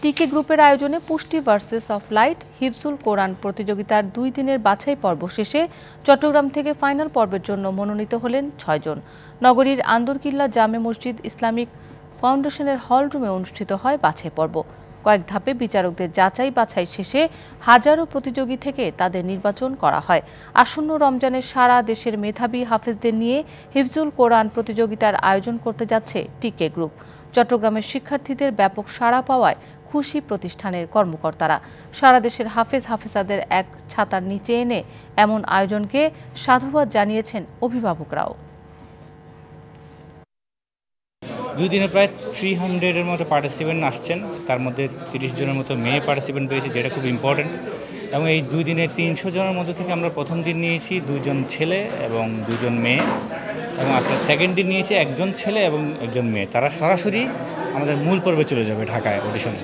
টিকে গ্রুপের আয়োজনে পুষ্টি ভার্সেস অফ লাইট হিফজুল কোরআন প্রতিযোগিতার 2 দিনের বাছাই পর্ব শেষে চট্টগ্রাম থেকে ফাইনাল পর্বের জন্য মনোনীত হলেন 6 জন। নগরীর আন্দরকিল্লা জামে মসজিদ ইসলামিক ফাউন্ডেশনের হল রুমে অনুষ্ঠিত হয় বাছাই পর্ব। কয়েক ধাপে বিচারকদের যাচাই বাছাই শেষে হাজারো প্রতিযোগী থেকে তাদের নির্বাচন করা হয়। আসন্ন রমজানে সারা দেশের মেধাবী হাফেজদের নিয়ে হিফজুল কোরআন প্রতিযোগিতার আয়োজন করতে যাচ্ছে টিকে গ্রুপ। চট্টগ্রামের শিক্ষার্থীদের ব্যাপক সাড়া পাওয়ায় খুশি প্রতিষ্ঠানের কর্মকর্তারা। সারা দেশের হাফেজাদের এক ছাতার নিচে এনে এমন আয়োজনকে সাধুবাদ জানিয়েছেন অভিভাবকরাও। 2 দিনে প্রায় 300-এর মতো পার্টিসিপেন্ট আসছেন, তার মধ্যে 30 জনের মতো মেয়ে পার্টিসিপেন্ট পেয়েছে, যেটা খুব ইম্পর্টেন্ট। এবং এই 2 দিনে 300 জনের মধ্যে থেকে আমরা প্রথম দিন নিয়েছি 2 জন ছেলে এবং 2 জন মেয়ে, এবং আজকে সেকেন্ড দিন নিয়েছি 1 জন ছেলে এবং 1 জন মেয়ে। তারা সরাসরি আমাদের মূল পর্বে চলে যাবে ঢাকায় অডিশনে।